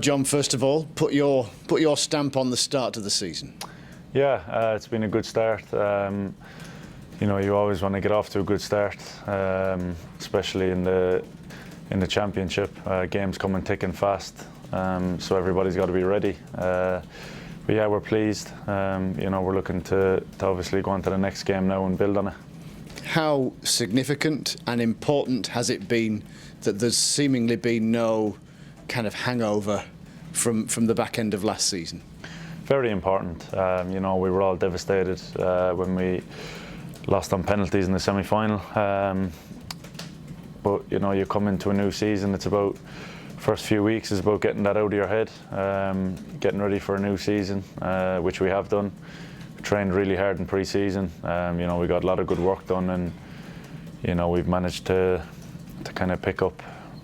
John, first of all, put your stamp on the start of the season. Yeah, it's been a good start. You always want to get off to a good start, especially in the championship. Games coming thick and fast, so everybody's got to be ready. But yeah, we're pleased. We're looking to obviously go on to the next game now and build on it. How significant and important has it been that there's seemingly been no kind of hangover from the back end of last season? Very important. We were all devastated when we lost on penalties in the semi-final. But you come into a new season. It's about first few weeks is about getting that out of your head, getting ready for a new season, which we have done. We trained really hard in pre-season. We got a lot of good work done, and we've managed to kind of pick up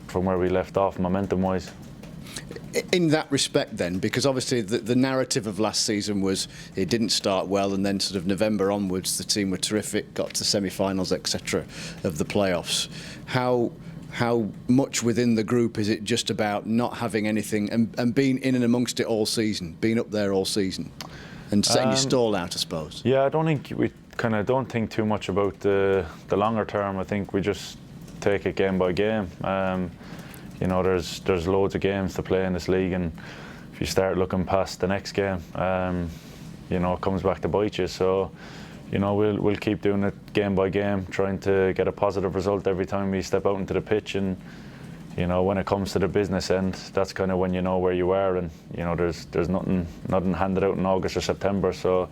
from where we left off momentum-wise. In that respect then, because obviously the narrative of last season was it didn't start well, and then sort of November onwards the team were terrific, got to semi-finals, etc. of the playoffs. How much within the group is it just about not having anything and being in and amongst it all season, being up there all season and setting your stall out, I suppose? Yeah, I don't think we don't think too much about the longer term. I think we just take it game by game. There's loads of games to play in this league, and if you start looking past the next game, it comes back to bite you. So, we'll keep doing it game by game, trying to get a positive result every time we step out into the pitch. And when it comes to the business end, that's kind of when you know where you are, and there's nothing handed out in August or September. So,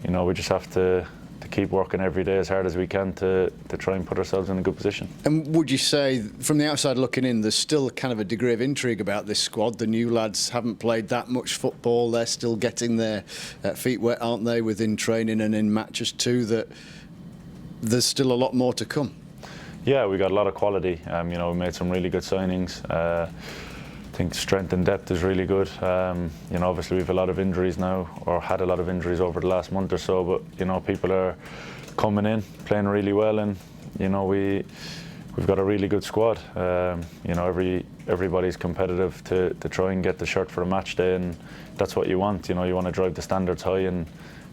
we just have to keep working every day as hard as we can to try and put ourselves in a good position. And would you say, from the outside looking in, there's still kind of a degree of intrigue about this squad? The new lads haven't played that much football. They're still getting their feet wet, aren't they, within training and in matches too, that there's still a lot more to come? Yeah, we got a lot of quality. We made some really good signings. I think strength and depth is really good. Obviously we've a lot of injuries now, or had a lot of injuries over the last month or so, but people are coming in, playing really well, and we've got a really good squad. Everybody's competitive to try and get the shirt for a match day, and that's what you want. You want to drive the standards high, and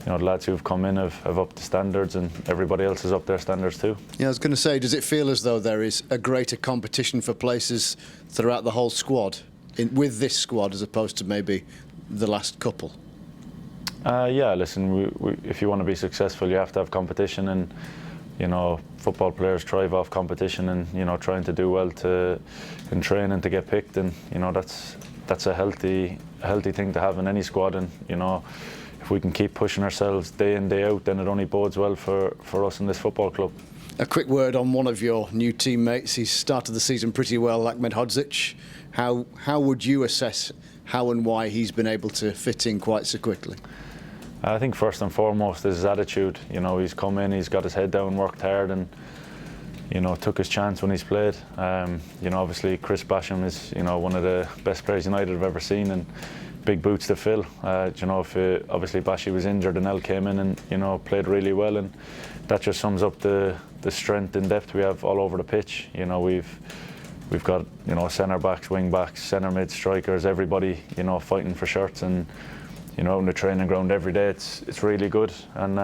the lads who've come in have upped the standards, and everybody else has upped their standards too. Yeah, I was going to say, does it feel as though there is a greater competition for places throughout the whole squad, with this squad, as opposed to maybe the last couple? Yeah, listen, if you want to be successful, you have to have competition, and football players thrive off competition, and trying to do well in training to get picked, and that's a healthy thing to have in any squad. And if we can keep pushing ourselves day in, day out, then it only bodes well for us in this football club. A quick word on one of your new teammates. He started the season pretty well, Ahmed Hodzic. How would you assess how and why he's been able to fit in quite so quickly? I think first and foremost is his attitude. He's come in, he's got his head down, worked hard, and took his chance when he's played. Obviously Chris Basham is one of the best players United have ever seen, and big boots to fill. Obviously Bashi was injured, and El came in and played really well, and that just sums up the strength and depth we have all over the pitch. We've got centre backs, wing backs, centre mid, strikers, everybody fighting for shirts, and out in the training ground every day. It's really good, and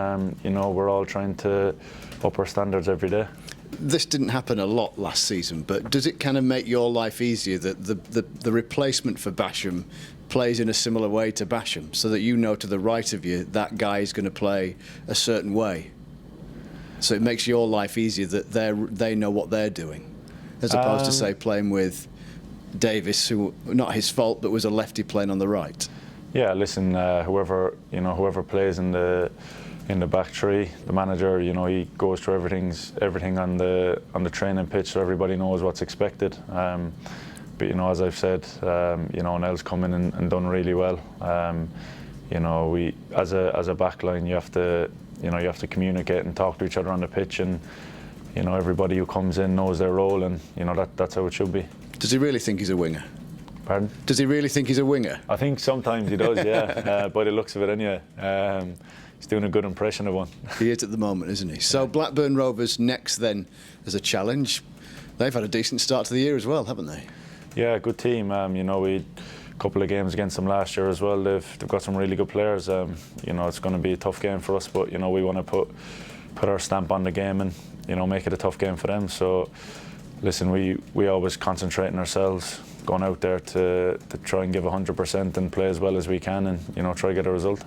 we're all trying to up our standards every day. This didn't happen a lot last season, but does it kind of make your life easier that the replacement for Basham plays in a similar way to Basham, so that to the right of you that guy is going to play a certain way? So it makes your life easier that they know what they're doing, as opposed to, say, playing with Davis, who, not his fault, but was a lefty playing on the right. Yeah, listen, whoever plays in the back three, the manager, he goes through everything on the training pitch, so everybody knows what's expected. But as I've said, Nell's come in and done really well. We as a back line, you have to communicate and talk to each other on the pitch, and everybody who comes in knows their role, and that's how it should be. Does he really think he's a winger? Pardon? Does he really think he's a winger? I think sometimes he does, yeah. By the looks of it anyway. He's doing a good impression of one. He is at the moment, isn't he? So Blackburn Rovers next then as a challenge. They've had a decent start to the year as well, haven't they? Yeah, good team. We couple of games against them last year as well. They've got some really good players. You know, it's going to be a tough game for us, but you know, we want to put our stamp on the game and you know, make it a tough game for them. So listen, we always concentrate on ourselves, going out there to try and give 100% and play as well as we can, and you know, try to get a result.